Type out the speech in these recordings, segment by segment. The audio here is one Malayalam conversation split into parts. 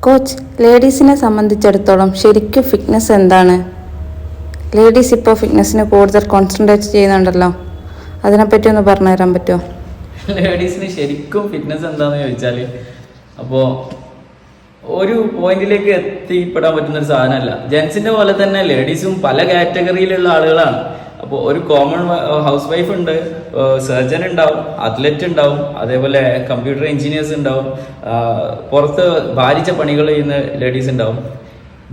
കോച്ച്, ലേഡീസിനെ സംബന്ധിച്ചിടത്തോളം ശരിക്കും ഫിറ്റ്നസ് എന്താണ്? ലേഡീസ് ഇപ്പോൾ ഫിറ്റ്നസ്സിന് കൂടുതൽ കോൺസെൻട്രേറ്റ് ചെയ്യുന്നുണ്ടല്ലോ, അതിനെപ്പറ്റി ഒന്ന് പറഞ്ഞു തരാൻ പറ്റുമോ? ലേഡീസിന് ശരിക്കും ഫിറ്റ്നസ് എന്താണെന്ന് ചോദിച്ചാൽ, അപ്പോൾ ഒരു പോയിന്റിലേക്ക് എത്തിപ്പെടാൻ പറ്റുന്ന ഒരു സാധനമല്ല. ജെൻസിന്റെ പോലെ തന്നെ ലേഡീസും പല കാറ്റഗറിയിലുള്ള ആളുകളാണ്. അപ്പോൾ ഒരു കോമൺ ഹൗസ് വൈഫ് ഉണ്ട്, സർജൻ ഉണ്ടാവും, അത്ലറ്റ് ഉണ്ടാവും, അതേപോലെ കമ്പ്യൂട്ടർ എഞ്ചിനീയേഴ്സ് ഉണ്ടാവും, പുറത്ത് ഭാരിച്ച പണികൾ ചെയ്യുന്ന ലേഡീസ് ഉണ്ടാവും.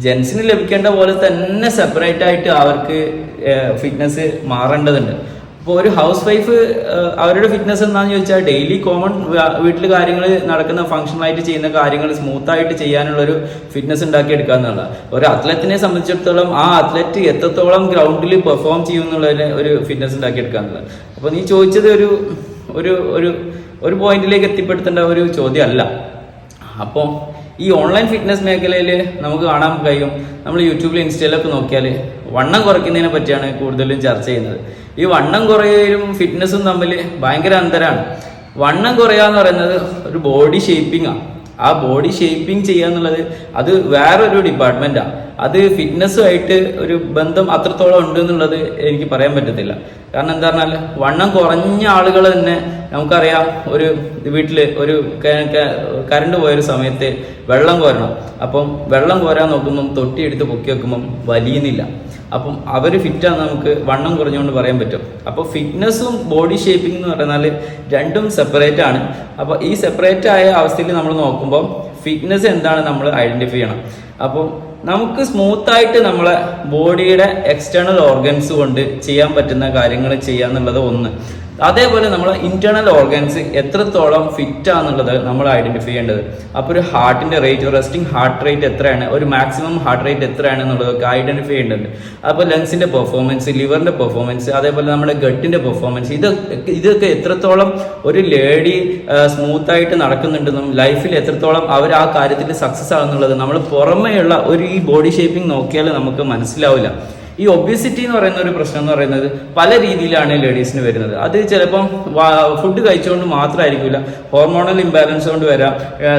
ജെൻസിന് ലഭിക്കേണ്ട പോലെ തന്നെ സെപ്പറേറ്റ് ആയിട്ട് അവർക്ക് ഫിറ്റ്നസ് മാറേണ്ടതുണ്ട്. ഇപ്പോൾ ഒരു ഹൗസ് വൈഫ് അവരുടെ ഫിറ്റ്നസ് എന്താണെന്ന് ചോദിച്ചാൽ ഡെയിലി കോമൺ വീട്ടിൽ കാര്യങ്ങൾ നടക്കുന്ന ഫങ്ഷണലായിട്ട് ചെയ്യുന്ന കാര്യങ്ങൾ സ്മൂത്തായിട്ട് ചെയ്യാനുള്ളൊരു ഫിറ്റ്നസ് ഉണ്ടാക്കിയെടുക്കുക എന്നുള്ളത്. ഒരു അത്ലറ്റിനെ സംബന്ധിച്ചിടത്തോളം ആ അത്ലറ്റ് എത്രത്തോളം ഗ്രൗണ്ടിൽ പെർഫോം ചെയ്യും എന്നുള്ളതിന് ഒരു ഫിറ്റ്നസ് ഉണ്ടാക്കിയെടുക്കുക എന്നുള്ളത്. അപ്പോൾ നീ ചോദിച്ചത് ഒരു ഒരു ഒരു ഒരു പോയിന്റിലേക്ക് എത്തിപ്പെടുത്തേണ്ട ഒരു ചോദ്യമല്ല. അപ്പോൾ ഈ ഓൺലൈൻ ഫിറ്റ്നസ് മേഖലയിൽ നമുക്ക് കാണാൻ കഴിയും, നമ്മൾ യൂട്യൂബിൽ ഇൻസ്റ്റയിലൊക്കെ നോക്കിയാൽ വണ്ണം കുറയ്ക്കുന്നതിനെ പറ്റിയാണ് കൂടുതലും ചർച്ച ചെയ്യുന്നത്. ഈ വണ്ണം കുറയലും ഫിറ്റ്നസ്സും തമ്മിൽ ഭയങ്കര അന്തരമാണ്. വണ്ണം കുറയുക എന്ന് പറയുന്നത് ഒരു ബോഡി ഷേപ്പിംഗാണ്. ആ ബോഡി ഷേപ്പിംഗ് ചെയ്യുക എന്നുള്ളത് അത് വേറൊരു ഡിപ്പാർട്ട്മെൻറ്റാണ്. അത് ഫിറ്റ്നസ്സുമായിട്ട് ഒരു ബന്ധം അത്രത്തോളം ഉണ്ട് എന്നുള്ളത് എനിക്ക് പറയാൻ പറ്റത്തില്ല. കാരണം എന്താ പറഞ്ഞാൽ വണ്ണം കുറഞ്ഞ ആളുകൾ തന്നെ നമുക്കറിയാം, ഒരു വീട്ടിൽ ഒരു കറണ്ട് പോയൊരു സമയത്ത് വെള്ളം കോരണം. അപ്പം വെള്ളം കോരാൻ നോക്കുമ്പം തൊട്ടിയെടുത്ത് പൊക്കി വെക്കുമ്പം വലിയുന്നില്ല. അപ്പം അവർ ഫിറ്റാന്ന് നമുക്ക് വണ്ണം കുറഞ്ഞുകൊണ്ട് പറയാൻ പറ്റും. അപ്പോൾ ഫിറ്റ്നസ്സും ബോഡി ഷേപ്പിംഗ് എന്ന് പറഞ്ഞാൽ രണ്ടും സെപ്പറേറ്റ് ആണ്. അപ്പോൾ ഈ സെപ്പറേറ്റ് ആയ അവസ്ഥയിൽ നമ്മൾ നോക്കുമ്പോൾ ഫിറ്റ്നസ് എന്താണ് നമ്മൾ ഐഡന്റിഫൈ ചെയ്യണം. അപ്പോൾ നമുക്ക് സ്മൂത്തായിട്ട് നമ്മളെ ബോഡിയുടെ എക്സ്റ്റേണൽ ഓർഗൻസ് കൊണ്ട് ചെയ്യാൻ പറ്റുന്ന കാര്യങ്ങൾ ചെയ്യുക എന്നുള്ളത് ഒന്ന്. അതേപോലെ നമ്മൾ ഇന്റേണൽ ഓർഗൻസ് എത്രത്തോളം ഫിറ്റ് ആണെന്നുള്ളത് നമ്മൾ ഐഡന്റിഫൈ ചെയ്യേണ്ടത്. അപ്പോൾ ഒരു ഹാർട്ടിന്റെ റേറ്റ്, റെസ്റ്റിംഗ് ഹാർട്ട് റേറ്റ് എത്രയാണ്, ഒരു മാക്സിമം ഹാർട്ട് റേറ്റ് എത്രയാണ് എന്നുള്ളതൊക്കെ ഐഡന്റിഫൈ ചെയ്യേണ്ടത്. അപ്പോൾ ലങ്സിന്റെ പെർഫോമൻസ്, ലിവറിന്റെ പെർഫോമൻസ്, അതേപോലെ നമ്മുടെ ഗട്ടിന്റെ പെർഫോമൻസ്, ഇതൊക്കെ എത്രത്തോളം ഒരു ലേഡി സ്മൂത്തായിട്ട് നടക്കുന്നുണ്ടെന്നും ലൈഫിൽ എത്രത്തോളം അവർ ആ കാര്യത്തിൽ സക്സസ് ആകുന്നുള്ളത് നമ്മൾ പുറമേയുള്ള ഒരു ഈ ബോഡി ഷേപ്പിംഗ് നോക്കിയാൽ നമുക്ക് മനസ്സിലാവില്ല. ഈ ഒബിസിറ്റി എന്ന് പറയുന്ന ഒരു പ്രശ്നം എന്ന് പറയുന്നത് പല രീതിയിലാണ് ലേഡീസിന് വരുന്നത്. അത് ചിലപ്പം ഫുഡ് കഴിച്ചുകൊണ്ട് മാത്രമായിരിക്കില്ല, ഹോർമോണൽ ഇംബാലൻസ് കൊണ്ട് വരാം,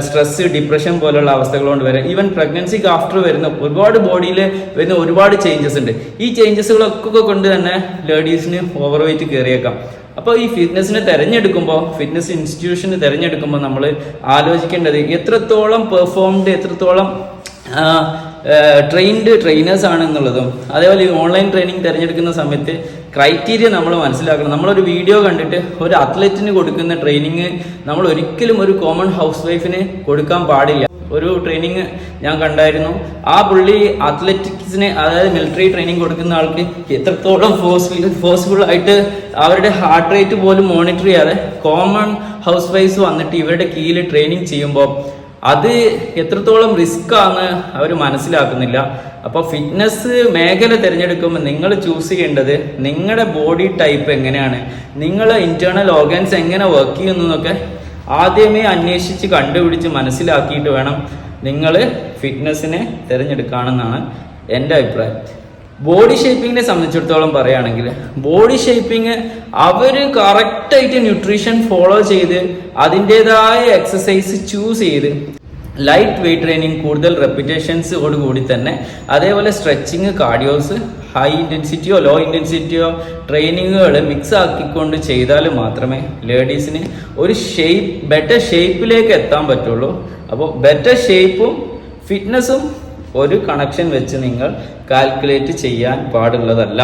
സ്ട്രെസ്, ഡിപ്രഷൻ പോലുള്ള അവസ്ഥകൾ കൊണ്ട് വരാം. ഈവൻ പ്രഗ്നൻസിക്ക് ആഫ്റ്റർ വരുന്ന ഒരുപാട് ബോഡിയിൽ വരുന്ന ഒരുപാട് ചേഞ്ചസ് ഉണ്ട്. ഈ ചേഞ്ചസുകളൊക്കെ കൊണ്ട് തന്നെ ലേഡീസിന് ഓവർ വെയിറ്റ് കയറിയേക്കാം. അപ്പോൾ ഈ ഫിറ്റ്നസിനെ തിരഞ്ഞെടുക്കുമ്പോൾ, ഫിറ്റ്നസ് ഇൻസ്റ്റിറ്റ്യൂഷന് തിരഞ്ഞെടുക്കുമ്പോൾ നമ്മൾ ആലോചിക്കേണ്ടത് എത്രത്തോളം പെർഫോംഡ്, എത്രത്തോളം ട്രെയിനേഴ്സ് ആണ് എന്നുള്ളതും. അതേപോലെ ഈ ഓൺലൈൻ ട്രെയിനിങ് തിരഞ്ഞെടുക്കുന്ന സമയത്ത് ക്രൈറ്റീരിയ നമ്മൾ മനസ്സിലാക്കണം. നമ്മളൊരു വീഡിയോ കണ്ടിട്ട് ഒരു അത്ലറ്റിന് കൊടുക്കുന്ന ട്രെയിനിങ് നമ്മൾ ഒരിക്കലും ഒരു കോമൺ ഹൗസ് വൈഫിന് കൊടുക്കാൻ പാടില്ല. ഒരു ട്രെയിനിങ് ഞാൻ കണ്ടായിരുന്നു, ആ പുള്ളി അത്ലറ്റിക്സിന്, അതായത് മിലിറ്ററി ട്രെയിനിങ് കൊടുക്കുന്ന ആൾക്ക് എത്രത്തോളം ഫോഴ്സ്ഫുൾ ആയിട്ട് അവരുടെ ഹാർട്ട് റേറ്റ് പോലും മോണിറ്റർ ചെയ്യാതെ കോമൺ ഹൗസ് വൈഫ് വന്നിട്ട് ഇവരുടെ കീഴിൽ ട്രെയിനിങ് ചെയ്യുമ്പോൾ അത് എത്രത്തോളം റിസ്ക് ആണ് അവർ മനസ്സിലാക്കുന്നില്ല. അപ്പോൾ ഫിറ്റ്നസ് മേഖല തിരഞ്ഞെടുക്കുമ്പോൾ നിങ്ങൾ ചൂസ് ചെയ്യേണ്ടത് നിങ്ങളുടെ ബോഡി ടൈപ്പ് എങ്ങനെയാണ്, നിങ്ങളെ ഇന്റേണൽ ഓർഗൻസ് എങ്ങനെ വർക്ക് ചെയ്യുന്നതൊക്കെ ആദ്യമേ അന്വേഷിച്ച് കണ്ടുപിടിച്ച് മനസ്സിലാക്കിയിട്ട് വേണം നിങ്ങൾ ഫിറ്റ്നസ്സിനെ തിരഞ്ഞെടുക്കുകയാണെന്നാണ് എൻ്റെ അഭിപ്രായം. ബോഡി ഷേപ്പിങ്ങിനെ സംബന്ധിച്ചിടത്തോളം പറയുകയാണെങ്കിൽ, ബോഡി ഷേപ്പിംഗ് അവർ കറക്റ്റായിട്ട് ന്യൂട്രീഷൻ ഫോളോ ചെയ്ത് അതിൻ്റെതായ എക്സസൈസ് ചൂസ് ചെയ്ത് ലൈറ്റ് വെയിറ്റ് ട്രെയിനിങ്, കൂടുതൽ റെപ്പിറ്റേഷൻസോട് കൂടി തന്നെ, അതേപോലെ സ്ട്രെച്ചിങ്, കാർഡിയോസ്, ഹൈ ഇൻറ്റൻസിറ്റിയോ ലോ ഇൻറ്റൻസിറ്റിയോ ട്രെയിനിങ്ങുകൾ മിക്സ് ആക്കിക്കൊണ്ട് ചെയ്താൽ മാത്രമേ ലേഡീസിന് ഒരു ബെറ്റർ ഷേപ്പിലേക്ക് എത്താൻ പറ്റുള്ളൂ. അപ്പോൾ ബെറ്റർ ഷേപ്പും ഫിറ്റ്നസ്സും ഒരു കണക്ഷൻ വെച്ച് നിങ്ങൾ കാൽക്കുലേറ്റ് ചെയ്യാൻ പാടുള്ളതല്ല.